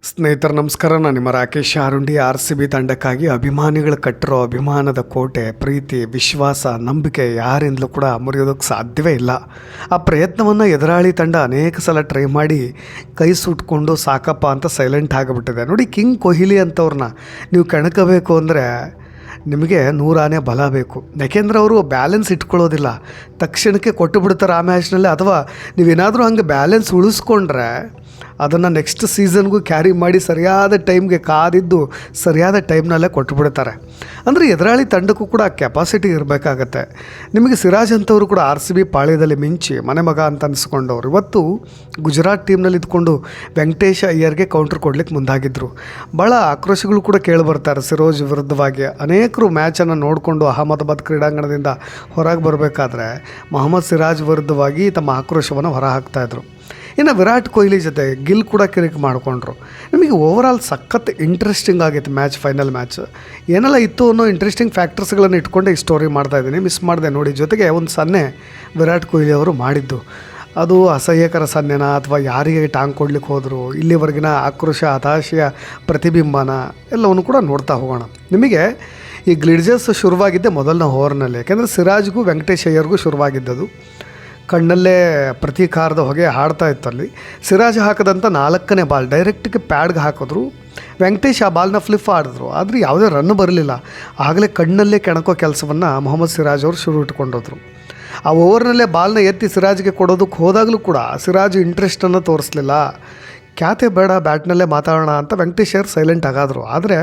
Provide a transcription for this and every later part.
ಸ್ನೇಹಿತರು ನಮಸ್ಕಾರ. ನಾನು ನಿಮ್ಮ ರಾಕೇಶ್ ಆರುಂಡಿ. RCB ತಂಡಕ್ಕಾಗಿ ಅಭಿಮಾನಿಗಳು ಕಟ್ಟಿರೋ ಅಭಿಮಾನದ ಕೋಟೆ, ಪ್ರೀತಿ, ವಿಶ್ವಾಸ, ನಂಬಿಕೆ ಯಾರಿಂದಲೂ ಕೂಡ ಮುರಿಯೋದಕ್ಕೆ ಸಾಧ್ಯವೇ ಇಲ್ಲ. ಆ ಪ್ರಯತ್ನವನ್ನು ಎದುರಾಳಿ ತಂಡ ಅನೇಕ ಸಲ ಟ್ರೈ ಮಾಡಿ ಕೈ ಸುಟ್ಕೊಂಡು ಸಾಕಪ್ಪ ಅಂತ ಸೈಲೆಂಟ್ ಆಗಿಬಿಟ್ಟಿದೆ. ನೋಡಿ, ಕಿಂಗ್ ಕೊಹ್ಲಿ ಅಂಥವ್ರನ್ನ ನೀವು ಕೆಣಕಬೇಕು ಅಂದರೆ ನಿಮಗೆ 100 ಆನೆ ಬಲ ಬೇಕು. ಯಾಕೆಂದರೆ ಅವರು ಬ್ಯಾಲೆನ್ಸ್ ಇಟ್ಕೊಳ್ಳೋದಿಲ್ಲ, ತಕ್ಷಣಕ್ಕೆ ಕೊಟ್ಟು ಬಿಡ್ತಾರೆ ಆ ಮ್ಯಾಚ್ನಲ್ಲಿ. ಅಥವಾ ನೀವೇನಾದರೂ ಹಂಗೆ ಬ್ಯಾಲೆನ್ಸ್ ಉಳಿಸ್ಕೊಂಡ್ರೆ ಅದನ್ನು ನೆಕ್ಸ್ಟ್ ಸೀಸನ್ಗೂ ಕ್ಯಾರಿ ಮಾಡಿ ಸರಿಯಾದ ಟೈಮ್ಗೆ ಕಾದಿದ್ದು ಸರಿಯಾದ ಟೈಮ್ನಲ್ಲೇ ಕೊಟ್ಟುಬಿಡ್ತಾರೆ. ಅಂದರೆ ಎದುರಾಳಿ ತಂಡಕ್ಕೂ ಕೂಡ ಕೆಪಾಸಿಟಿ ಇರಬೇಕಾಗತ್ತೆ. ನಿಮಗೆ ಸಿರಾಜ್ ಅಂಥವರು ಕೂಡ RCB ಪಾಳ್ಯದಲ್ಲಿ ಮಿಂಚಿ ಮನೆ ಮಗ ಅಂತ ಅನಿಸ್ಕೊಂಡವ್ರು ಇವತ್ತು ಗುಜರಾತ್ ಟೀಮ್ನಲ್ಲಿ ಇದ್ಕೊಂಡು ವೆಂಕಟೇಶ್ ಅಯ್ಯರ್ಗೆ ಕೌಂಟ್ರ್ ಕೊಡ್ಲಿಕ್ಕೆ ಮುಂದಾಗಿದ್ದರು. ಭಾಳ ಆಕ್ರೋಶಗಳು ಕೂಡ ಕೇಳಿಬರ್ತಾರೆ ಸಿರೋಜ್ ವಿರುದ್ಧವಾಗಿ. ಅನೇಕರು ಮ್ಯಾಚನ್ನು ನೋಡಿಕೊಂಡು ಅಹಮದಾಬಾದ್ ಕ್ರೀಡಾಂಗಣದಿಂದ ಹೊರಗೆ ಬರಬೇಕಾದ್ರೆ ಮೊಹಮ್ಮದ್ ಸಿರಾಜ್ ವಿರುದ್ಧವಾಗಿ ತಮ್ಮ ಆಕ್ರೋಶವನ್ನು ಹೊರಹಾಕ್ತಾಯಿದ್ರು. ಇನ್ನು ವಿರಾಟ್ ಕೊಹ್ಲಿ ಜೊತೆ ಗಿಲ್ ಕೂಡ ಕಿರಿಕ್ ಮಾಡಿಕೊಂಡ್ರು. ನಿಮಗೆ ಓವರಾಲ್ ಸಖತ್ ಇಂಟ್ರೆಸ್ಟಿಂಗ್ ಆಗಿತ್ತು ಮ್ಯಾಚ್, ಫೈನಲ್ ಮ್ಯಾಚ್. ಏನೆಲ್ಲ ಇತ್ತು ಅನ್ನೋ ಇಂಟ್ರೆಸ್ಟಿಂಗ್ ಫ್ಯಾಕ್ಟರ್ಸ್ಗಳನ್ನು ಇಟ್ಕೊಂಡೆ ಈ ಸ್ಟೋರಿ ಮಾಡ್ತಾಯಿದ್ದೀನಿ. ಮಿಸ್ ಮಾಡಿದೆ ನೋಡಿ. ಜೊತೆಗೆ ಒಂದು ಸನ್ನೆ ವಿರಾಟ್ ಕೊಹ್ಲಿ ಅವರು ಮಾಡಿದ್ದು, ಅದು ಅಸಹ್ಯಕರ ಸನ್ನೆನ ಅಥವಾ ಯಾರಿಗೆ ಟಾಂಗ್ ಕೊಡ್ಲಿಕ್ಕೆ ಹೋದರು, ಇಲ್ಲಿವರೆಗಿನ ಆಕ್ರೋಶ, ಹತಾಶೆಯ ಪ್ರತಿಬಿಂಬನ ಎಲ್ಲವನ್ನು ಕೂಡ ನೋಡ್ತಾ ಹೋಗೋಣ. ನಿಮಗೆ ಈ ಗ್ಲಿಡ್ಜಸ್ ಶುರುವಾಗಿದ್ದೆ ಮೊದಲನೇ ಓವರ್ನಲ್ಲಿ. ಯಾಕೆಂದರೆ ಸಿರಾಜ್ಗೂ ವೆಂಕಟೇಶ್ ಅಯ್ಯರ್ಗೂ ಶುರುವಾಗಿದ್ದದು. ಕಣ್ಣಲ್ಲೇ ಪ್ರತೀಕಾರದ ಹೊಗೆ ಹಾಡ್ತಾ ಇತ್ತಲ್ಲಿ. ಸಿರಾಜ್ ಹಾಕಿದಂಥ 4ನೇ ಬಾಲ್ ಡೈರೆಕ್ಟಿಗೆ ಪ್ಯಾಡ್ಗೆ ಹಾಕಿದ್ರು. ವೆಂಕಟೇಶ್ ಆ ಬಾಲ್ನ ಫ್ಲಿಪ್ ಆಡಿದ್ರು, ಆದರೆ ಯಾವುದೇ ರನ್ ಬರಲಿಲ್ಲ. ಆಗಲೇ ಕಣ್ಣಲ್ಲೇ ಕೆಣಕೋ ಕೆಲಸವನ್ನು ಮೊಹಮ್ಮದ್ ಸಿರಾಜ್ ಅವರು ಶುರು ಇಟ್ಕೊಂಡೋದ್ರು. ಆ ಓವರ್ನಲ್ಲೇ ಬಾಲ್ನ ಎತ್ತಿ ಸಿರಾಜ್ಗೆ ಕೊಡೋದಕ್ಕೆ ಹೋದಾಗಲೂ ಕೂಡ ಸಿರಾಜ್ ಇಂಟ್ರೆಸ್ಟನ್ನು ತೋರಿಸ್ಲಿಲ್ಲ. ಖ್ಯಾತೆ ಬೇಡ, ಬ್ಯಾಟ್ನಲ್ಲೇ ಮಾತಾಡೋಣ ಅಂತ ವೆಂಕಟೇಶ್ ಅಯ್ಯರ್ ಸೈಲೆಂಟ್ ಆಗಾದರು. ಆದರೆ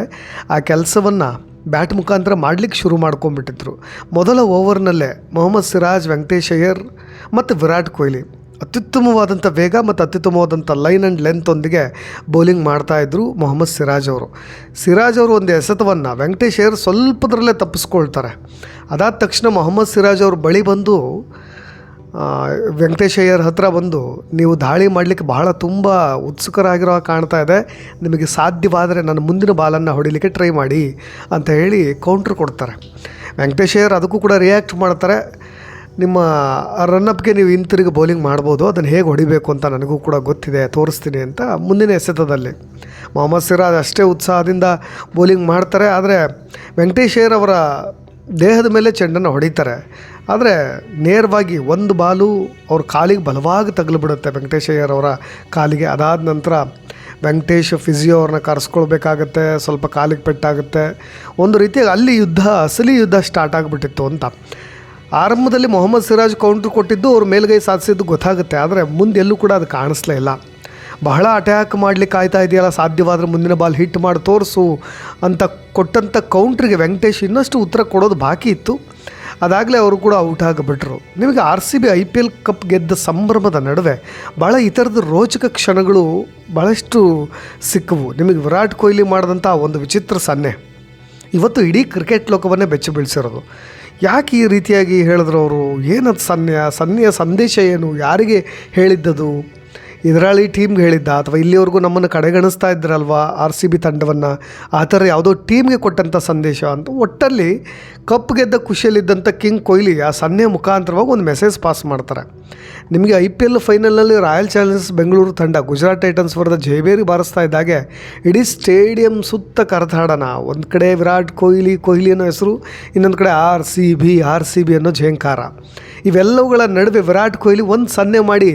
ಆ ಕೆಲಸವನ್ನು ಬ್ಯಾಟ್ ಮುಖಾಂತರ ಮಾಡಲಿಕ್ಕೆ ಶುರು ಮಾಡ್ಕೊಂಡ್ಬಿಟ್ಟಿದ್ರು. ಮೊದಲ ಓವರ್ನಲ್ಲೇ ಮೊಹಮ್ಮದ್ ಸಿರಾಜ್, ವೆಂಕಟೇಶ್ ಅಯ್ಯರ್ ಮತ್ತು ವಿರಾಟ್ ಕೊಹ್ಲಿ ಅತ್ಯುತ್ತಮವಾದಂಥ ವೇಗ ಮತ್ತು ಅತ್ಯುತ್ತಮವಾದಂಥ ಲೈನ್ ಆ್ಯಂಡ್ ಲೆಂತೊಂದಿಗೆ ಬೌಲಿಂಗ್ ಮಾಡ್ತಾಯಿದ್ರು ಮೊಹಮ್ಮದ್ ಸಿರಾಜ್ ಅವರು. ಸಿರಾಜ್ ಅವರು ಒಂದು ಎಸೆತವನ್ನು ವೆಂಕಟೇಶ್ ಅಯ್ಯರ್ ಸ್ವಲ್ಪದರಲ್ಲೇ ತಪ್ಪಿಸ್ಕೊಳ್ತಾರೆ. ಅದಾದ ತಕ್ಷಣ ಮೊಹಮ್ಮದ್ ಸಿರಾಜ್ ಅವ್ರ ಬಳಿ ಬಂದು ವೆಂಕಟೇಶ್ ಅಯ್ಯರ್ ಹತ್ರ ಬಂದು, ನೀವು ದಾಳಿ ಮಾಡಲಿಕ್ಕೆ ಬಹಳ ತುಂಬ ಉತ್ಸುಕರಾಗಿರೋ ಕಾಣ್ತಾ ಇದೆ, ನಿಮಗೆ ಸಾಧ್ಯವಾದರೆ ನನ್ನ ಮುಂದಿನ ಬಾಲನ್ನು ಹೊಡಿಲಿಕ್ಕೆ ಟ್ರೈ ಮಾಡಿ ಅಂತ ಹೇಳಿ ಕೌಂಟ್ರ್ ಕೊಡ್ತಾರೆ. ವೆಂಕಟೇಶ್ ಅಯ್ಯರ್ ಅದಕ್ಕೂ ಕೂಡ ರಿಯಾಕ್ಟ್ ಮಾಡ್ತಾರೆ. ನಿಮ್ಮ ರನ್ನಪ್ಗೆ ನೀವು ಹಿಂತಿರುಗಿ ಬೌಲಿಂಗ್ ಮಾಡ್ಬೋದು, ಅದನ್ನು ಹೇಗೆ ಹೊಡಿಬೇಕು ಅಂತ ನನಗೂ ಕೂಡ ಗೊತ್ತಿದೆ, ತೋರಿಸ್ತೀನಿ ಅಂತ ಮುಂದಿನ ಎಸೆತದಲ್ಲಿ ಮೊಹಮ್ಮದ್ ಸಿರಾಜ್ ಅಷ್ಟೇ ಉತ್ಸಾಹದಿಂದ ಬೌಲಿಂಗ್ ಮಾಡ್ತಾರೆ. ಆದರೆ ವೆಂಕಟೇಶ್ ಅಯ್ಯರ್ ಅವರ ದೇಹದ ಮೇಲೆ ಚೆಂಡನ್ನು ಹೊಡಿತಾರೆ. ಆದರೆ ನೇರವಾಗಿ ಒಂದು ಬಾಲು ಅವ್ರ ಕಾಲಿಗೆ ಬಲವಾಗಿ ತಗಲಿಬಿಡುತ್ತೆ, ವೆಂಕಟೇಶ್ ಅಯ್ಯರ್ ಅವರ ಕಾಲಿಗೆ. ಅದಾದ ನಂತರ ವೆಂಕಟೇಶ್ ಫಿಸಿಯೋ ಅವ್ರನ್ನ ಕರೆಸ್ಕೊಳ್ಬೇಕಾಗತ್ತೆ, ಸ್ವಲ್ಪ ಕಾಲಿಗೆ ಪೆಟ್ಟಾಗುತ್ತೆ. ಒಂದು ರೀತಿಯಾಗಿ ಅಲ್ಲಿ ಅಸಲಿ ಯುದ್ಧ ಸ್ಟಾರ್ಟ್ ಆಗಿಬಿಟ್ಟಿತ್ತು ಅಂತ. ಆರಂಭದಲ್ಲಿ ಮೊಹಮ್ಮದ್ ಸಿರಾಜ್ ಕೌಂಟ್ರ್ ಕೊಟ್ಟಿದ್ದು, ಅವ್ರ ಮೇಲುಗೈ ಸಾಧಿಸಿದ್ದು ಗೊತ್ತಾಗುತ್ತೆ. ಆದರೆ ಮುಂದೆ ಎಲ್ಲೂ ಕೂಡ ಅದು ಕಾಣಿಸ್ಲೇ ಇಲ್ಲ. ಬಹಳ ಅಟ್ಯಾಕ್ ಮಾಡಲಿಕ್ಕೆ ಆಯ್ತಾ ಇದೆಯಲ್ಲ, ಸಾಧ್ಯವಾದರೆ ಮುಂದಿನ ಬಾಲ್ ಹಿಟ್ ಮಾಡಿ ತೋರಿಸು ಅಂತ ಕೊಟ್ಟಂಥ ಕೌಂಟ್ರಿಗೆ ವೆಂಕಟೇಶ್ ಇನ್ನಷ್ಟು ಉತ್ತರ ಕೊಡೋದು ಬಾಕಿ ಇತ್ತು. ಅದಾಗಲೇ ಅವರು ಕೂಡ ಔಟ್ ಆಗಿಬಿಟ್ರು. ನಿಮಗೆ RCB IPL ಕಪ್ ಗೆದ್ದ ಸಂಭ್ರಮದ ನಡುವೆ ಭಾಳ ಈ ಥರದ ರೋಚಕ ಕ್ಷಣಗಳು ಭಾಳಷ್ಟು ಸಿಕ್ಕವು. ನಿಮಗೆ ವಿರಾಟ್ ಕೊಹ್ಲಿ ಮಾಡಿದಂಥ ಒಂದು ವಿಚಿತ್ರ ಸನ್ನೆ ಇವತ್ತು ಇಡೀ ಕ್ರಿಕೆಟ್ ಲೋಕವನ್ನೇ ಬೆಚ್ಚಿ ಬೀಳಿಸಿರೋದು. ಯಾಕೆ ಈ ರೀತಿಯಾಗಿ ಹೇಳಿದ್ರು ಅವರು? ಏನದು ಸನ್ನೆಯ ಸಂದೇಶ ಏನು? ಯಾರಿಗೆ ಹೇಳಿದ್ದದು? ಎದುರಾಳಿ ಟೀಮ್ಗೆ ಹೇಳಿದ್ದ, ಅಥವಾ ಇಲ್ಲಿವರೆಗೂ ನಮ್ಮನ್ನು ಕಡೆಗಣಿಸ್ತಾ ಇದ್ರಲ್ವ RCB ತಂಡವನ್ನು, ಆ ಥರ ಯಾವುದೋ ಟೀಮ್ಗೆ ಕೊಟ್ಟಂಥ ಸಂದೇಶ ಅಂತ. ಒಟ್ಟಲ್ಲಿ ಕಪ್ ಗೆದ್ದ ಖುಷಿಯಲ್ಲಿದ್ದಂಥ ಕಿಂಗ್ ಕೊಹ್ಲಿ ಆ ಸನ್ನೆಯ ಮುಖಾಂತರವಾಗಿ ಒಂದು ಮೆಸೇಜ್ ಪಾಸ್ ಮಾಡ್ತಾರೆ. ನಿಮಗೆ IPL ಫೈನಲ್ನಲ್ಲಿ ರಾಯಲ್ ಚಾಲೆಂಜರ್ಸ್ ಬೆಂಗಳೂರು ತಂಡ ಗುಜರಾತ್ ಟೈಟನ್ಸ್ ವಿರುದ್ಧ ಜಯಬೇರಿ ಬಾರಿಸ್ತಾ ಇದ್ದಾಗೆ ಇಡೀ ಸ್ಟೇಡಿಯಂ ಸುತ್ತ ಕರೆದಾಡೋಣ. ಒಂದು ಕಡೆ ವಿರಾಟ್ ಕೊಹ್ಲಿ ಅನ್ನೋ ಹೆಸರು, ಇನ್ನೊಂದು ಕಡೆ RCB ಅನ್ನೋ ಝೇಂಕಾರ. ಇವೆಲ್ಲವುಗಳ ನಡುವೆ ವಿರಾಟ್ ಕೊಹ್ಲಿ ಒಂದು ಸನ್ನೆ ಮಾಡಿ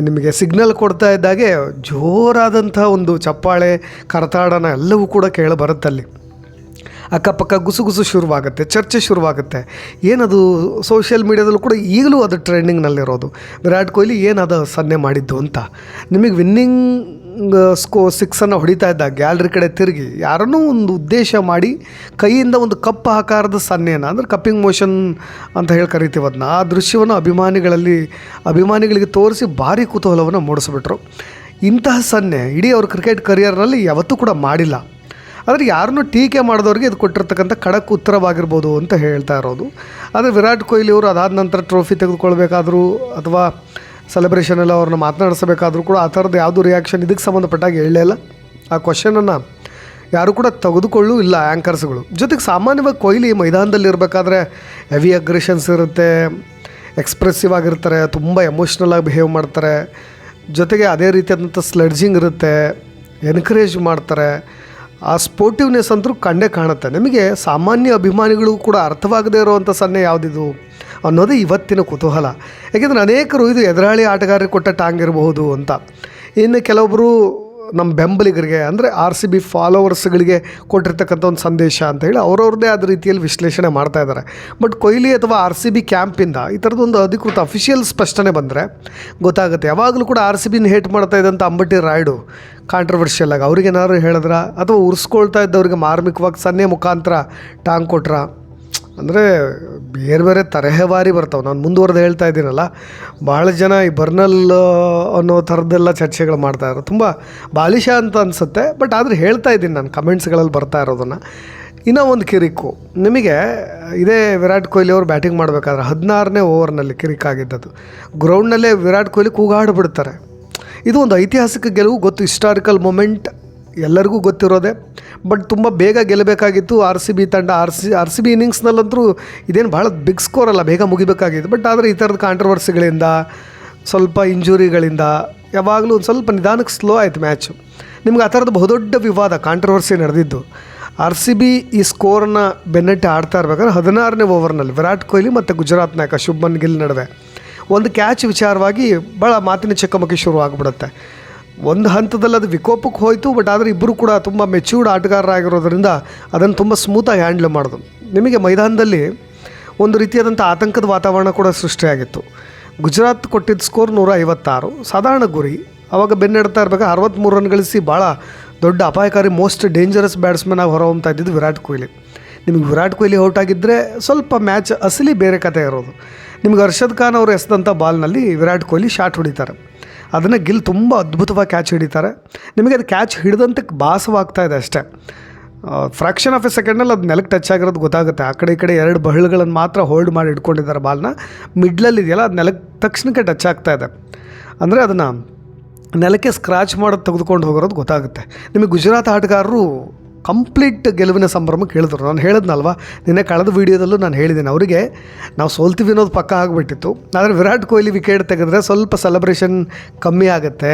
ನಿಮಗೆ ಸಿಗ್ನಲ್ ಕೊಡ್ತಾ ಇದ್ದಾಗೆ ಜೋರಾದಂಥ ಒಂದು ಚಪ್ಪಾಳೆ, ಕರತಾಡನ ಎಲ್ಲವೂ ಕೂಡ ಕೇಳಬರುತ್ತಲ್ಲಿ. ಅಕ್ಕಪಕ್ಕ ಗುಸುಗುಸು ಶುರುವಾಗುತ್ತೆ, ಚರ್ಚೆ ಶುರುವಾಗುತ್ತೆ. ಏನದು? ಸೋಷಿಯಲ್ ಮೀಡ್ಯಾದಲ್ಲೂ ಕೂಡ ಈಗಲೂ ಅದು ಟ್ರೆಂಡಿಂಗ್ನಲ್ಲಿರೋದು. ವಿರಾಟ್ ಕೊಹ್ಲಿ ಏನದು ಸನ್ನೆ ಮಾಡಿದ್ದು ಅಂತ. ನಿಮಗೆ ವಿನ್ನಿಂಗ್ 6 ಹೊಡಿತಾ ಇದ್ದ ಗ್ಯಾಲರಿ ಕಡೆ ತಿರುಗಿ ಯಾರನ್ನೂ ಒಂದು ಉದ್ದೇಶ ಮಾಡಿ ಕೈಯಿಂದ ಒಂದು ಕಪ್ ಆಕಾರದ ಸನ್ನೆಯನ್ನು, ಅಂದರೆ ಕಪ್ಪಿಂಗ್ ಮೋಷನ್ ಅಂತ ಹೇಳಿ ಕರಿತೀವಿ ಅದನ್ನ, ಆ ದೃಶ್ಯವನ್ನು ಅಭಿಮಾನಿಗಳಿಗೆ ತೋರಿಸಿ ಭಾರಿ ಕುತೂಹಲವನ್ನು ಮೂಡಿಸ್ಬಿಟ್ರು. ಇಂತಹ ಸನ್ನೆ ಇಡೀ ಅವ್ರ ಕ್ರಿಕೆಟ್ ಕರಿಯರ್ನಲ್ಲಿ ಯಾವತ್ತೂ ಕೂಡ ಮಾಡಿಲ್ಲ. ಆದರೆ ಯಾರನ್ನೂ ಟೀಕೆ ಮಾಡಿದವ್ರಿಗೆ ಇದು ಕೊಟ್ಟಿರ್ತಕ್ಕಂಥ ಖಡಕ್ ಉತ್ತರವಾಗಿರ್ಬೋದು ಅಂತ ಹೇಳ್ತಾ ಇರೋದು. ಆದರೆ ವಿರಾಟ್ ಕೊಹ್ಲಿ ಅವರು ಅದಾದ ನಂತರ ಟ್ರೋಫಿ ತೆಗೆದುಕೊಳ್ಬೇಕಾದ್ರೂ ಅಥವಾ ಸೆಲೆಬ್ರೇಷನೆಲ್ಲ ಅವ್ರನ್ನ ಮಾತನಾಡಿಸಬೇಕಾದ್ರೂ ಕೂಡ ಆ ಥರದ್ದು ಯಾವುದೂ ರಿಯಾಕ್ಷನ್ ಇದಕ್ಕೆ ಸಂಬಂಧಪಟ್ಟಾಗ ಹೇಳಲೇ ಇಲ್ಲ. ಆ ಕ್ವಶನನ್ನು ಯಾರೂ ಕೂಡ ತೆಗೆದುಕೊಳ್ಳೂ ಇಲ್ಲ ಆ್ಯಂಕರ್ಸ್ಗಳು. ಜೊತೆಗೆ ಸಾಮಾನ್ಯವಾಗಿ ಕೊಹ್ಲಿ ಮೈದಾನದಲ್ಲಿ ಇರಬೇಕಾದ್ರೆ ಹೆವಿ ಅಗ್ರೆಷನ್ಸ್ ಇರುತ್ತೆ, ಎಕ್ಸ್ಪ್ರೆಸಿವ್ ಆಗಿರ್ತಾರೆ, ತುಂಬ ಎಮೋಷ್ನಲ್ ಆಗಿ ಬಿಹೇವ್ ಮಾಡ್ತಾರೆ. ಜೊತೆಗೆ ಅದೇ ರೀತಿಯಾದಂಥ ಸ್ಲೆಡ್ಜಿಂಗ್ ಇರುತ್ತೆ, ಎನ್ಕರೇಜ್ ಮಾಡ್ತಾರೆ. ಆ ಸ್ಪೋರ್ಟಿವ್ನೆಸ್ ಅಂತೂ ಕಂಡೇ ಕಾಣುತ್ತೆ. ನಿಮಗೆ ಸಾಮಾನ್ಯ ಅಭಿಮಾನಿಗಳಿಗೂ ಕೂಡ ಅರ್ಥವಾಗದೇ ಇರುವಂಥ ಸನ್ನೆ ಯಾವುದಿದು ಅನ್ನೋದು ಇವತ್ತಿನ ಕುತೂಹಲ. ಯಾಕೆಂದರೆ ಅನೇಕರು ಇದು ಎದುರಾಳಿ ಆಟಗಾರರಿಗೆ ಕೊಟ್ಟ ಟಾಂಗ್ ಇರಬಹುದು ಅಂತ. ಇನ್ನು ಕೆಲವೊಬ್ಬರು ನಮ್ಮ ಬೆಂಬಲಿಗರಿಗೆ ಅಂದರೆ RCB ಫಾಲೋವರ್ಸ್ಗಳಿಗೆ ಕೊಟ್ಟಿರ್ತಕ್ಕಂಥ ಒಂದು ಸಂದೇಶ ಅಂತ ಹೇಳಿ ಅವ್ರವ್ರದ್ದೇ ಆದ ರೀತಿಯಲ್ಲಿ ವಿಶ್ಲೇಷಣೆ ಮಾಡ್ತಾ ಇದ್ದಾರೆ. ಬಟ್ ಕೊಹ್ಲಿ ಅಥವಾ RCB ಕ್ಯಾಂಪಿಂದ ಈ ಥರದೊಂದು ಅಧಿಕೃತ ಅಫಿಷಿಯಲ್ ಸ್ಪಷ್ಟನೆ ಬಂದರೆ ಗೊತ್ತಾಗುತ್ತೆ. ಯಾವಾಗಲೂ ಕೂಡ RCBನ ಹೇಟ್ ಮಾಡ್ತಾ ಇದ್ದಂಥ ಅಂಬಟಿ ರಾಯ್ಡು ಕಾಂಟ್ರವರ್ಷಿಯಲ್ ಆಗಿ ಅವ್ರಿಗೇನಾದ್ರು ಹೇಳಿದ್ರ ಅಥವಾ ಉರ್ಸ್ಕೊಳ್ತಾ ಇದ್ದವ್ರಿಗೆ ಮಾರ್ಮಿಕವಾಗಿ ಸನ್ನೆ ಮುಖಾಂತರ ಟಾಂಗ್ ಕೊಟ್ರ ಅಂದರೆ ಬೇರೆ ಬೇರೆ ತರಹೇವಾರಿ ಬರ್ತಾವೆ. ನಾನು ಮುಂದುವರೆದು ಹೇಳ್ತಾ ಇದ್ದೀನಲ್ಲ, ಭಾಳ ಜನ ಈ ಬರ್ನಲ್ ಅನ್ನೋ ಥರದ್ದೆಲ್ಲ ಚರ್ಚೆಗಳು ಮಾಡ್ತಾಯಿದ್ರು. ತುಂಬ ಬಾಲಿಶ ಅಂತ ಅನಿಸುತ್ತೆ. ಬಟ್ ಆದರೆ ಹೇಳ್ತಾ ಇದ್ದೀನಿ ನಾನು ಕಮೆಂಟ್ಸ್ಗಳಲ್ಲಿ ಬರ್ತಾ ಇರೋದನ್ನು. ಇನ್ನೂ ಒಂದು ಕಿರಿಕು ನಿಮಗೆ, ಇದೇ ವಿರಾಟ್ ಕೊಹ್ಲಿ ಅವರು ಬ್ಯಾಟಿಂಗ್ ಮಾಡಬೇಕಾದ್ರೆ 16ನೇ ಓವರ್ನಲ್ಲಿ ಕಿರಿಕಾಗಿದ್ದದು. ಗ್ರೌಂಡ್ನಲ್ಲೇ ವಿರಾಟ್ ಕೊಹ್ಲಿ ಕೂಗಾಡಿಬಿಡ್ತಾರೆ. ಇದು ಒಂದು ಐತಿಹಾಸಿಕ ಗೆಲುವು, ಗೊತ್ತು, ಹಿಸ್ಟಾರಿಕಲ್ ಮೊಮೆಂಟ್ ಎಲ್ಲರಿಗೂ ಗೊತ್ತಿರೋದೆ. ಬಟ್ ತುಂಬ ಬೇಗ ಗೆಲ್ಲಬೇಕಾಗಿತ್ತು RCB ತಂಡ. RCB ಇನ್ನಿಂಗ್ಸ್ನಲ್ಲಂತರೂ ಇದೇನು ಭಾಳ ಬಿಗ್ ಸ್ಕೋರ್ ಅಲ್ಲ, ಬೇಗ ಮುಗಿಬೇಕಾಗಿತ್ತು. ಬಟ್ ಆದರೆ ಈ ಥರದ ಕಾಂಟ್ರವರ್ಸಿಗಳಿಂದ, ಸ್ವಲ್ಪ ಇಂಜುರಿಗಳಿಂದ ಯಾವಾಗಲೂ ಒಂದು ಸ್ವಲ್ಪ ನಿಧಾನಕ್ಕೆ ಸ್ಲೋ ಆಯಿತು ಮ್ಯಾಚು. ನಿಮ್ಗೆ ಆ ಥರದ್ದು ಬಹುದೊಡ್ಡ ವಿವಾದ, ಕಾಂಟ್ರವರ್ಸಿ ನಡೆದಿದ್ದು. RCB ಈ ಸ್ಕೋರನ್ನು ಬೆನ್ನಟ್ಟಿ ಆಡ್ತಾ ಇರ್ಬೇಕಾದ್ರೆ 16ನೇ ಓವರ್ನಲ್ಲಿ ವಿರಾಟ್ ಕೊಹ್ಲಿ ಮತ್ತು ಗುಜರಾತ್ ನಾಯಕ ಶುಭ್ಮನ್ ಗಿಲ್ ನಡುವೆ ಒಂದು ಕ್ಯಾಚ್ ವಿಚಾರವಾಗಿ ಭಾಳ ಮಾತಿನ ಚಕಮಕಿ ಶುರು ಆಗಿಬಿಡುತ್ತೆ. ಒಂದು ಹಂತದಲ್ಲಿ ಅದು ವಿಕೋಪಕ್ಕೆ ಹೋಯಿತು. ಬಟ್ ಆದರೆ ಇಬ್ಬರು ಕೂಡ ತುಂಬ ಮೆಚ್ಯೂರ್ಡ್ ಆಟಗಾರರಾಗಿರೋದ್ರಿಂದ ಅದನ್ನು ತುಂಬ ಸ್ಮೂತಾಗಿ ಹ್ಯಾಂಡ್ಲ್ ಮಾಡೋದು. ನಿಮಗೆ ಮೈದಾನದಲ್ಲಿ ಒಂದು ರೀತಿಯಾದಂಥ ಆತಂಕದ ವಾತಾವರಣ ಕೂಡ ಸೃಷ್ಟಿಯಾಗಿತ್ತು. ಗುಜರಾತ್ ಕೊಟ್ಟಿದ್ದ ಸ್ಕೋರ್ 156, ಸಾಧಾರಣ ಗುರಿ. ಆವಾಗ ಬೆನ್ನೆಡ್ತಾ ಇರಬೇಕಾದ್ರೆ 63 ರನ್ ಗಳಿಸಿ ಭಾಳ ದೊಡ್ಡ ಅಪಾಯಕಾರಿ, ಮೋಸ್ಟ್ ಡೇಂಜರಸ್ ಬ್ಯಾಟ್ಸ್ಮನ್ ಆಗಿ ಹೊರಹೊಮ್ತಾ ಇದ್ದಿದ್ದು ವಿರಾಟ್ ಕೊಹ್ಲಿ. ನಿಮಗೆ ವಿರಾಟ್ ಕೊಹ್ಲಿ ಔಟ್ ಆಗಿದ್ದರೆ ಸ್ವಲ್ಪ ಮ್ಯಾಚ್ ಅಸಲಿ ಬೇರೆ ಕತೆ ಇರೋದು. ನಿಮ್ಗೆ ಅರ್ಷದ್ ಖಾನ್ ಅವರು ಎಸೆದಂಥ ಬಾಲ್ನಲ್ಲಿ ವಿರಾಟ್ ಕೊಹ್ಲಿ ಶಾಟ್ ಹೊಡಿತಾರೆ. ಅದನ್ನು ಗಿಲ್ ತುಂಬ ಅದ್ಭುತವಾಗಿ ಕ್ಯಾಚ್ ಹಿಡಿತಾರೆ. ನಿಮಗೆ ಅದು ಕ್ಯಾಚ್ ಹಿಡಿದಂತೆ ಭಾಸವಾಗ್ತಾ ಇದೆ ಅಷ್ಟೇ. ಫ್ರ್ಯಾಕ್ಷನ್ ಆಫ್ ಎ ಸೆಕೆಂಡಲ್ಲಿ ಅದು ನೆಲಕ್ಕೆ ಟಚ್ ಆಗಿರೋದು ಗೊತ್ತಾಗುತ್ತೆ. ಆ ಕಡೆ ಈ ಕಡೆ 2 ಬಹಳುಗಳನ್ನು ಮಾತ್ರ ಹೋಲ್ಡ್ ಮಾಡಿ ಇಟ್ಕೊಂಡಿದ್ದಾರೆ ಬಾಲ್ನ. ಮಿಡ್ಲಲ್ಲಿ ಇದೆಯಲ್ಲ, ಅದು ನೆಲಕ್ಕೆ ತಕ್ಷಣಕ್ಕೆ ಟಚ್ ಆಗ್ತಾ ಇದೆ. ಅಂದರೆ ಅದನ್ನು ನೆಲಕ್ಕೆ ಸ್ಕ್ರಾಚ್ ಮಾಡೋದು ತೆಗೆದುಕೊಂಡು ಹೋಗಿರೋದು ಗೊತ್ತಾಗುತ್ತೆ. ನಿಮಗೆ ಗುಜರಾತ್ ಆಟಗಾರರು ಕಂಪ್ಲೀಟ್ ಗೆಲುವಿನ ಸಂಭ್ರಮಕ್ಕೆ ಹೇಳಿದ್ರು. ನಾನು ಹೇಳಿದ್ನಲ್ವ ನಿನ್ನೆ ಕಳೆದ ವೀಡಿಯೋದಲ್ಲೂ ನಾನು ಹೇಳಿದ್ದೀನಿ, ಅವರಿಗೆ ನಾವು ಸೋಲ್ತೀವಿ ಅನ್ನೋದು ಪಕ್ಕ ಆಗಿಬಿಟ್ಟಿತ್ತು. ಆದರೆ ವಿರಾಟ್ ಕೊಹ್ಲಿ ವಿಕೆಟ್ ತೆಗೆದ್ರೆ ಸ್ವಲ್ಪ ಸೆಲೆಬ್ರೇಷನ್ ಕಮ್ಮಿ ಆಗುತ್ತೆ,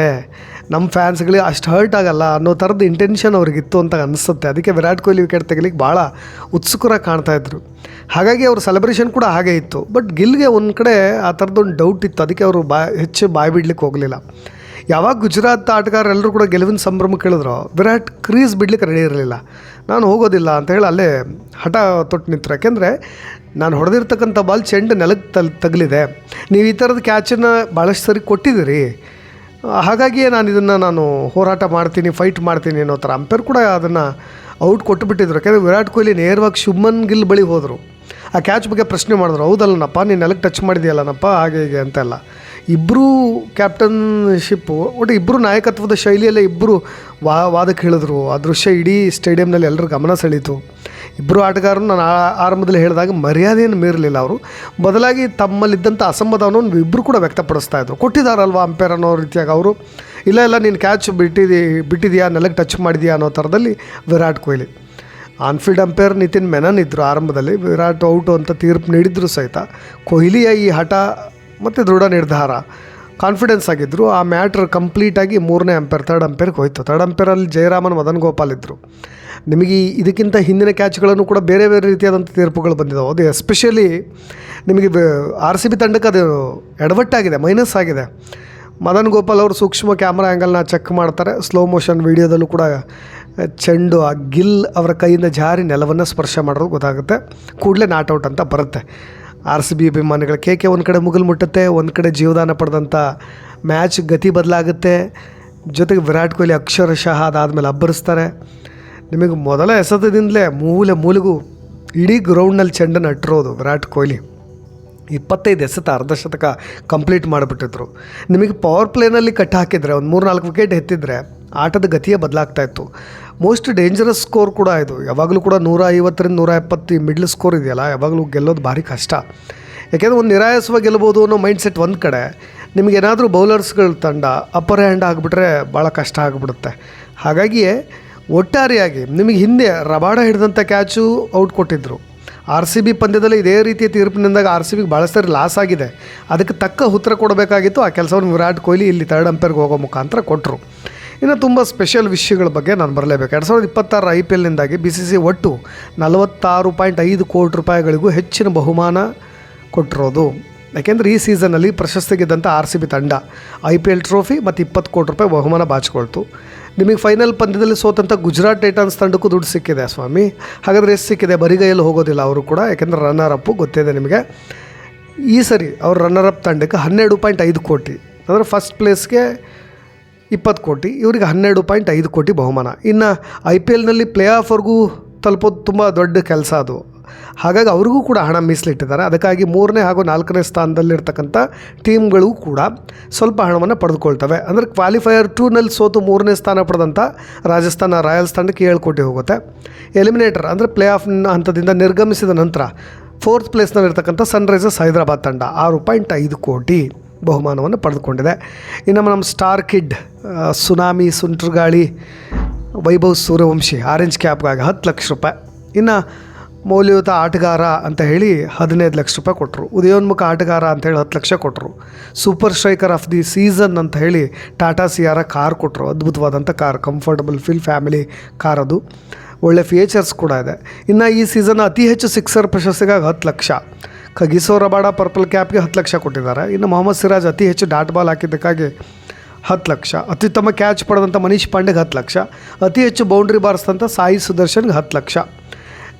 ನಮ್ಮ ಫ್ಯಾನ್ಸ್ಗಳಿಗೆ ಅಷ್ಟು ಹರ್ಟ್ ಆಗಲ್ಲ ಅನ್ನೋ ಥರದ್ದು ಇಂಟೆನ್ಷನ್ ಅವ್ರಿಗಿತ್ತು ಅಂತ ಅನಿಸುತ್ತೆ. ಅದಕ್ಕೆ ವಿರಾಟ್ ಕೊಹ್ಲಿ ವಿಕೆಟ್ ತೆಗಿಲಿಕ್ಕೆ ಭಾಳ ಉತ್ಸುಕರಾಗಿ ಕಾಣ್ತಾಯಿದ್ರು. ಹಾಗಾಗಿ ಅವ್ರ ಸೆಲೆಬ್ರೇಷನ್ ಕೂಡ ಹಾಗೇ ಇತ್ತು. ಬಟ್ ಗಿಲ್ಗೆ ಒಂದು ಕಡೆ ಆ ಥರದ್ದೊಂದು ಡೌಟ್ ಇತ್ತು. ಅದಕ್ಕೆ ಅವರು ಹೆಚ್ಚು ಬಾಯಿ ಬಿಡ್ಲಿಕ್ಕೆ ಹೋಗಲಿಲ್ಲ. ಯಾವಾಗ ಗುಜರಾತ್ ಆಟಗಾರರೆಲ್ಲರೂ ಕೂಡ ಗೆಲುವಿನ ಸಂಭ್ರಮಕ್ಕೆ ಹೇಳಿದ್ರು, ವಿರಾಟ್ ಕ್ರೀಸ್ ಬಿಡ್ಲಿಕ್ಕೆ ರೆಡಿ ಇರಲಿಲ್ಲ. ನಾನು ಹೋಗೋದಿಲ್ಲ ಅಂತ ಹೇಳಿ ಅಲ್ಲೇ ಹಠ ತೊಟ್ಟು ನಿಂತರು. ಯಾಕೆಂದರೆ ನಾನು ಹೊಡೆದಿರ್ತಕ್ಕಂಥ ಬಾಲ್ ಚೆಂಡು ನೆಲಕ್ಕೆ ತಗಲಿದೆ, ನೀವು ಈ ಥರದ ಕ್ಯಾಚನ್ನು ಭಾಳಷ್ಟು ಸರಿ ಕೊಟ್ಟಿದ್ದೀರಿ, ಹಾಗಾಗಿಯೇ ನಾನು ಹೋರಾಟ ಮಾಡ್ತೀನಿ, ಫೈಟ್ ಮಾಡ್ತೀನಿ ಅನ್ನೋ ಥರ ಅಂಪೇರ್ ಕೂಡ ಅದನ್ನು ಔಟ್ ಕೊಟ್ಟುಬಿಟ್ಟಿದ್ರು. ಯಾಕೆಂದರೆ ವಿರಾಟ್ ಕೊಹ್ಲಿ ನೇರವಾಗಿ ಶುಭ್ಮನ್ ಗಿಲ್ ಬಳಿ ಹೋದರು. ಆ ಕ್ಯಾಚ್ ಬಗ್ಗೆ ಪ್ರಶ್ನೆ ಮಾಡಿದ್ರು, ಹೌದಲ್ಲನಪ್ಪ ನೀನು ನೆಲಕ್ಕೆ ಟಚ್ ಮಾಡಿದೆಯಲ್ಲನಪ್ಪ ಹಾಗೆ ಹೀಗೆ ಅಂತೆಲ್ಲ. ಇಬ್ಬರೂ ಕ್ಯಾಪ್ಟನ್ಶಿಪ್ಪು ಒಟ್ಟು ಇಬ್ಬರು ನಾಯಕತ್ವದ ಶೈಲಿಯಲ್ಲೇ ಇಬ್ಬರು ವಾದಕ್ಕೆ ಹೇಳಿದ್ರು. ಆ ದೃಶ್ಯ ಇಡೀ ಸ್ಟೇಡಿಯಂನಲ್ಲಿ ಎಲ್ಲರ ಗಮನ ಸೆಳೀತು. ಇಬ್ಬರು ಆಟಗಾರರು ನಾನು ಆರಂಭದಲ್ಲಿ ಹೇಳಿದಾಗ ಮರ್ಯಾದೆಯನ್ನು ಮೀರಲಿಲ್ಲ. ಅವರು ಬದಲಾಗಿ ತಮ್ಮಲ್ಲಿದ್ದಂಥ ಅಸಮಾಧಾನವನ್ನು ಇಬ್ಬರು ಕೂಡ ವ್ಯಕ್ತಪಡಿಸ್ತಾಯಿದ್ರು. ಕೊಟ್ಟಿದ್ದಾರಲ್ವ ಅಂಪೇರ್ ಅನ್ನೋ ರೀತಿಯಾಗಿ ಅವರು, ಇಲ್ಲ ನೀನು ಕ್ಯಾಚ್ ಬಿಟ್ಟಿದೆಯಾ, ನೆಲಕ್ಕೆ ಟಚ್ ಮಾಡಿದೆಯಾ ಅನ್ನೋ ಥರದಲ್ಲಿ ವಿರಾಟ್ ಕೊಹ್ಲಿ. ಆನ್ಫೀಲ್ಡ್ ಅಂಪೇರ್ ನಿತಿನ್ ಮೆನನ್ ಇದ್ದರು. ಆರಂಭದಲ್ಲಿ ವಿರಾಟ್ ಔಟು ಅಂತ ತೀರ್ಪು ನೀಡಿದ್ರು ಸಹಿತ ಕೊಹ್ಲಿಯ ಈ ಹಠ ಮತ್ತು ದೃಢ ನಿರ್ಧಾರ, ಕಾನ್ಫಿಡೆನ್ಸ್ ಆಗಿದ್ದರು. ಆ ಮ್ಯಾಟ್ರ್ ಕಂಪ್ಲೀಟಾಗಿ 3ನೇ ಅಂಪೇರ್, 3rd ಅಂಪೇರ್ಗೆ ಹೋಯಿತು. 3rd ಅಂಪೇರಲ್ಲಿ ಜಯರಾಮನ್, ಮದನ್ ಗೋಪಾಲ್ ಇದ್ದರು. ನಿಮಗೆ ಇದಕ್ಕಿಂತ ಹಿಂದಿನ ಕ್ಯಾಚ್ಗಳನ್ನು ಕೂಡ ಬೇರೆ ಬೇರೆ ರೀತಿಯಾದಂಥ ತೀರ್ಪುಗಳು ಬಂದಿದ್ದಾವೆ. ಅದು ಎಸ್ಪೆಷಲಿ ನಿಮಗೆ RCB ತಂಡಕ್ಕೆ ಅದು ಎಡವಟ್ಟಾಗಿದೆ, ಮೈನಸ್ ಆಗಿದೆ. ಮದನ್ ಗೋಪಾಲ್ ಅವರು ಸೂಕ್ಷ್ಮ ಕ್ಯಾಮ್ರಾ ಆ್ಯಂಗಲ್ನ ಚೆಕ್ ಮಾಡ್ತಾರೆ. ಸ್ಲೋ ಮೋಷನ್ ವೀಡಿಯೋದಲ್ಲೂ ಕೂಡ ಚೆಂಡು ಆ ಗಿಲ್ ಅವರ ಕೈಯಿಂದ ಜಾರಿ ನೆಲವನ್ನು ಸ್ಪರ್ಶ ಮಾಡೋದು ಗೊತ್ತಾಗುತ್ತೆ. ಕೂಡಲೇ ನಾಟ್ಔಟ್ ಅಂತ ಬರುತ್ತೆ. RCB ಅಭಿಮಾನಿಗಳ ಕೇಕೆ ಒಂದು ಕಡೆ ಮುಗಿಲು ಮುಟ್ಟುತ್ತೆ, ಒಂದು ಕಡೆ ಜೀವದಾನ ಪಡೆದಂಥ ಮ್ಯಾಚ್ ಗತಿ ಬದಲಾಗುತ್ತೆ. ಜೊತೆಗೆ ವಿರಾಟ್ ಕೊಹ್ಲಿ ಅಕ್ಷರಶಃ ಅದಾದಮೇಲೆ ಅಬ್ಬರಿಸ್ತಾರೆ. ನಿಮಗೆ ಮೊದಲ ಎಸೆತದಿಂದಲೇ ಮೂಲೆಗೂ ಇಡೀ ಗ್ರೌಂಡ್ನಲ್ಲಿ ಚೆಂಡನ್ನು ಅಟ್ಟಿರೋದು ವಿರಾಟ್ ಕೊಹ್ಲಿ. 25 ಎಸೆತ, ಅರ್ಧಶತಕ ಕಂಪ್ಲೀಟ್ ಮಾಡಿಬಿಟ್ಟಿದ್ರು. ನಿಮಗೆ ಪವರ್ ಪ್ಲೇನಲ್ಲಿ ಕಟ್ಟಿ ಹಾಕಿದರೆ ಒಂದು 3-4 ವಿಕೆಟ್ ಎತ್ತಿದ್ರೆ ಆಟದ ಗತಿಯೇ ಬದಲಾಗ್ತಾಯಿತ್ತು. ಮೋಸ್ಟ್ ಡೇಂಜರಸ್ ಸ್ಕೋರ್ ಕೂಡ ಇದು. ಯಾವಾಗಲೂ ಕೂಡ 150ರಿಂದ 170 ಮಿಡ್ಲ್ ಸ್ಕೋರ್ ಇದೆಯಲ್ಲ, ಯಾವಾಗಲೂ ಗೆಲ್ಲೋದು ಭಾರಿ ಕಷ್ಟ. ಯಾಕೆಂದರೆ ಒಂದು ನಿರಾಯಾಸವಾಗಿ ಗೆಲ್ಲಬೋದು ಅನ್ನೋ ಮೈಂಡ್ಸೆಟ್ ಒಂದು ಕಡೆ, ನಿಮಗೇನಾದರೂ ಬೌಲರ್ಸ್ಗಳ ತಂಡ ಅಪ್ಪರ್ ಹ್ಯಾಂಡ್ ಆಗಿಬಿಟ್ರೆ ಭಾಳ ಕಷ್ಟ ಆಗಿಬಿಡುತ್ತೆ. ಹಾಗಾಗಿಯೇ ಒಟ್ಟಾರೆಯಾಗಿ ನಿಮಗೆ ಹಿಂದೆ ರಬಾಡ ಹಿಡಿದಂಥ ಕ್ಯಾಚು ಔಟ್ ಕೊಟ್ಟಿದ್ದರು. RCB ಪಂದ್ಯದಲ್ಲಿ ಇದೇ ರೀತಿಯ ತೀರ್ಪಿನಿಂದಾಗ RCBಗೆ ಭಾಳ ಸರಿ ಲಾಸ್ ಆಗಿದೆ. ಅದಕ್ಕೆ ತಕ್ಕ ಉತ್ತರ ಕೊಡಬೇಕಾಗಿತ್ತು. ಆ ಕೆಲಸವನ್ನು ವಿರಾಟ್ ಕೊಹ್ಲಿ ಇಲ್ಲಿ 3rd ಅಂಪೇರ್ಗೆ ಹೋಗೋ ಮುಖಾಂತರ ಕೊಟ್ಟರು. ಇನ್ನು ತುಂಬ ಸ್ಪೆಷಲ್ ವಿಷಯಗಳ ಬಗ್ಗೆ ನಾನು ಬರಲೇಬೇಕು. 2026 IPLನಿಂದಾಗಿ BCC ಒಟ್ಟು 46.5 ಕೋಟಿ ರೂಪಾಯಿಗಳಿಗೂ ಹೆಚ್ಚಿನ ಬಹುಮಾನ ಕೊಟ್ಟಿರೋದು. ಯಾಕೆಂದರೆ ಈ ಸೀಸನ್ನಲ್ಲಿ ಪ್ರಶಸ್ತಿ ಗೆದ್ದಂಥ RCB ತಂಡ IPL ಟ್ರೋಫಿ ಮತ್ತು 20 ಕೋಟಿ ರೂಪಾಯಿ ಬಹುಮಾನ ಬಾಚಿಕೊಳ್ತು. ನಿಮಗೆ ಫೈನಲ್ ಪಂದ್ಯದಲ್ಲಿ ಸೋತಂಥ ಗುಜರಾತ್ ಟೈಟನ್ಸ್ ತಂಡಕ್ಕೂ ದುಡ್ಡು ಸಿಕ್ಕಿದೆ ಸ್ವಾಮಿ. ಹಾಗಾದರೆ ಎಷ್ಟು ಸಿಕ್ಕಿದೆ? ಬರಿಗೈಯಲ್ಲಿ ಹೋಗೋದಿಲ್ಲ ಅವರು ಕೂಡ, ಯಾಕೆಂದರೆ ರನ್ನರ್ ಅಪ್ಪು ಗೊತ್ತಿದೆ ನಿಮಗೆ. ಈ ಸರಿ ಅವ್ರ ರನ್ನರ್ ಅಪ್ ತಂಡಕ್ಕೆ 12.5 ಕೋಟಿ, ಅಂದರೆ ಫಸ್ಟ್ ಪ್ಲೇಸ್ಗೆ 20 ಕೋಟಿ, ಇವರಿಗೆ 12.5 ಕೋಟಿ ಬಹುಮಾನ. ಇನ್ನು IPLನಲ್ಲಿ ಪ್ಲೇ ಆಫ್ವರೆಗೂ ತಲುಪೋದು ತುಂಬ ದೊಡ್ಡ ಕೆಲಸ ಅದು. ಹಾಗಾಗಿ ಅವ್ರಿಗೂ ಕೂಡ ಹಣ ಮೀಸಲಿಟ್ಟಿದ್ದಾರೆ. ಅದಕ್ಕಾಗಿ 3ನೇ ಹಾಗೂ 4ನೇ ಸ್ಥಾನದಲ್ಲಿರ್ತಕ್ಕಂಥ ಟೀಮ್ಗಳು ಕೂಡ ಸ್ವಲ್ಪ ಹಣವನ್ನು ಪಡೆದುಕೊಳ್ತವೆ. ಅಂದರೆ ಕ್ವಾಲಿಫೈಯರ್ 2ನಲ್ಲಿ ಸೋತು 3ನೇ ಸ್ಥಾನ ಪಡೆದಂಥ ರಾಜಸ್ಥಾನ ರಾಯಲ್ಸ್ ತಂಡಕ್ಕೆ 7 ಕೋಟಿ ಹೋಗುತ್ತೆ. ಎಲಿಮಿನೇಟರ್ ಅಂದರೆ ಪ್ಲೇ ಆಫ್ ಹಂತದಿಂದ ನಿರ್ಗಮಿಸಿದ ನಂತರ 4th ಪ್ಲೇಸ್ನಲ್ಲಿರ್ತಕ್ಕಂಥ ಸನ್ರೈಸರ್ಸ್ ಹೈದರಾಬಾದ್ ತಂಡ 6.5 ಕೋಟಿ ಬಹುಮಾನವನ್ನು ಪಡೆದುಕೊಂಡಿದೆ. ಇನ್ನು ನಮ್ಮ ಸ್ಟಾರ್ ಕಿಡ್ ಸುನಾಮಿ ಸುಂಟ್ರಗಾಳಿ ವೈಭವ್ ಸೂರ್ಯವಂಶಿ ಆರೆಂಜ್ ಕ್ಯಾಪ್ಗಾಗಿ 10 ಲಕ್ಷ ರೂಪಾಯಿ. ಇನ್ನು ಮೌಲ್ಯಯುತ ಆಟಗಾರ ಅಂತ ಹೇಳಿ 15 ಲಕ್ಷ ರೂಪಾಯಿ ಕೊಟ್ಟರು. ಉದಯೋನ್ಮುಖ ಆಟಗಾರ ಅಂತ ಹೇಳಿ 10 ಲಕ್ಷ ಕೊಟ್ಟರು. Super striker of the season ಅಂತ ಹೇಳಿ ಟಾಟಾ ಸಿಯಾರ ಕಾರ್ ಕೊಟ್ಟರು. ಅದ್ಭುತವಾದಂಥ car, comfortable feel family car, ಅದು ಒಳ್ಳೆ ಫೀಚರ್ಸ್ ಕೂಡ ಇದೆ. ಇನ್ನು ಈ ಸೀಸನ್ ಅತಿ ಹೆಚ್ಚು ಸಿಕ್ಸರ್ ಪ್ರಶಸ್ತಿಗಾಗಿ 10 ಲಕ್ಷ, ಖಗಿಸೋ ರಬಾಡ ಪರ್ಪಲ್ ಕ್ಯಾಪ್ಗೆ 10 ಲಕ್ಷ ಕೊಟ್ಟಿದ್ದಾರೆ. ಇನ್ನು ಮೊಹಮ್ಮದ್ ಸಿರಾಜ್ ಅತಿ ಹೆಚ್ಚು ಡಾಟ್ ಬಾಲ್ ಹಾಕಿದ್ದಕ್ಕಾಗಿ 10 ಲಕ್ಷ, ಅತ್ಯುತ್ತಮ ಕ್ಯಾಚ್ ಪಡೆದಂಥ ಮನೀಶ್ ಪಾಂಡೆಗೆ 10 ಲಕ್ಷ, ಅತಿ ಹೆಚ್ಚು ಬೌಂಡ್ರಿ ಬಾರಿಸಿದಂಥ ಸಾಯಿ ಸುದರ್ಶನ್ಗೆ 10 ಲಕ್ಷ.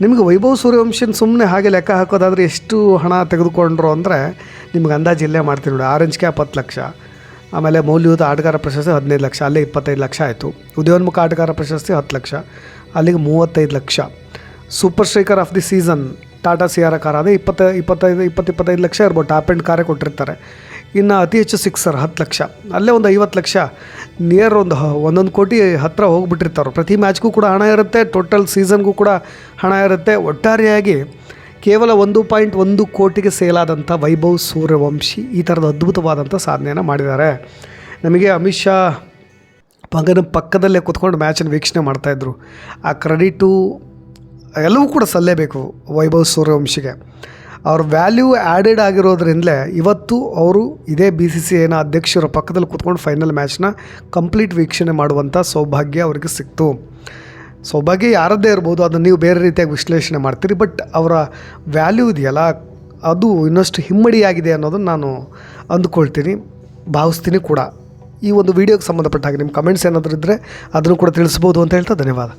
ನಿಮಗೆ ವೈಭವ್ ಸೂರ್ಯವಂಶನ್ ಸುಮ್ಮನೆ ಹಾಗೆ ಲೆಕ್ಕ ಹಾಕೋದಾದರೆ ಎಷ್ಟು ಹಣ ತೆಗೆದುಕೊಂಡ್ರು ಅಂದರೆ ನಿಮ್ಗೆ ಅಂದಾಜು ಇಲ್ಲೇ ಮಾಡ್ತೀನಿ ನೋಡಿ. ಆರೆಂಜ್ ಕ್ಯಾಪ್ 10 ಲಕ್ಷ, ಆಮೇಲೆ ಮೌಲ್ಯಯುತ ಆಟಗಾರ ಪ್ರಶಸ್ತಿ 15 ಲಕ್ಷ, ಅಲ್ಲೇ 25 ಲಕ್ಷ ಆಯಿತು. ಉದಯೋನ್ಮುಖ ಆಟಗಾರ ಪ್ರಶಸ್ತಿ 10 ಲಕ್ಷ, ಅಲ್ಲಿಗೆ 35 lakh. Super striker of the season Tata Siyaram car ಅದೇ 25 ಲಕ್ಷ ಇರ್ಬೋದು, ಟಾಪ್ ಎಂಡ್ ಕಾರೇ ಕೊಟ್ಟಿರ್ತಾರೆ. ಇನ್ನು ಅತಿ ಹೆಚ್ಚು ಸಿಕ್ಸರ್ 10 ಲಕ್ಷ, ಅಲ್ಲೇ ಒಂದು 50 ಲಕ್ಷ, ನಿಯರ್ ಒಂದೊಂದು ಕೋಟಿ ಹತ್ತಿರ ಹೋಗಿಬಿಟ್ಟಿರ್ತಾರೆ. ಪ್ರತಿ ಮ್ಯಾಚ್ಗೂ ಕೂಡ ಹಣ ಇರುತ್ತೆ, ಟೋಟಲ್ ಸೀಸನ್ಗೂ ಕೂಡ ಹಣ ಇರುತ್ತೆ. ಒಟ್ಟಾರೆಯಾಗಿ ಕೇವಲ 1.1 ಕೋಟಿಗೆ ಸೇಲಾದಂಥ ವೈಭವ್ ಸೂರ್ಯವಂಶಿ ಈ ಥರದ ಅದ್ಭುತವಾದಂಥ ಸಾಧನೆಯನ್ನು ಮಾಡಿದ್ದಾರೆ. ನಮಗೆ ಅಮಿತ್ ಶಾ ಮಗನ ಪಕ್ಕದಲ್ಲೇ ಕೂತ್ಕೊಂಡು ಮ್ಯಾಚನ್ನು ವೀಕ್ಷಣೆ ಮಾಡ್ತಾಯಿದ್ರು. ಆ ಕ್ರೆಡಿಟು ಎಲ್ಲವೂ ಕೂಡ ಸಲ್ಲೇಬೇಕು ವೈಭವ್ ಸೂರ್ಯವಂಶಿಗೆ. ಅವ್ರ ವ್ಯಾಲ್ಯೂ ಆ್ಯಡೆಡ್ ಆಗಿರೋದ್ರಿಂದಲೇ ಇವತ್ತು ಅವರು ಇದೇ BCCIನ ಅಧ್ಯಕ್ಷರ ಪಕ್ಕದಲ್ಲಿ ಕೂತ್ಕೊಂಡು ಫೈನಲ್ ಮ್ಯಾಚ್ನ ಕಂಪ್ಲೀಟ್ ವೀಕ್ಷಣೆ ಮಾಡುವಂಥ ಸೌಭಾಗ್ಯ ಅವರಿಗೆ ಸಿಕ್ತು. ಸೌಭಾಗ್ಯ ಯಾರದ್ದೇ ಇರ್ಬೋದು, ಅದನ್ನು ನೀವು ಬೇರೆ ರೀತಿಯಾಗಿ ವಿಶ್ಲೇಷಣೆ ಮಾಡ್ತೀರಿ. ಬಟ್ ಅವರ ವ್ಯಾಲ್ಯೂ ಇದೆಯಲ್ಲ, ಅದು ಇನ್ನಷ್ಟು ಹಿಮ್ಮಡಿಯಾಗಿದೆ ಅನ್ನೋದನ್ನು ನಾನು ಅಂದ್ಕೊಳ್ತೀನಿ, ಭಾವಿಸ್ತೀನಿ ಕೂಡ. ಈ ಒಂದು ವಿಡಿಯೋಗೆ ಸಂಬಂಧಪಟ್ಟ ಹಾಗೆ ನಿಮ್ಮ ಕಮೆಂಟ್ಸ್ ಏನಾದರೂ ಇದ್ದರೆ ಅದನ್ನು ಕೂಡ ತಿಳಿಸ್ಬೋದು ಅಂತ ಹೇಳ್ತಾ ಧನ್ಯವಾದ.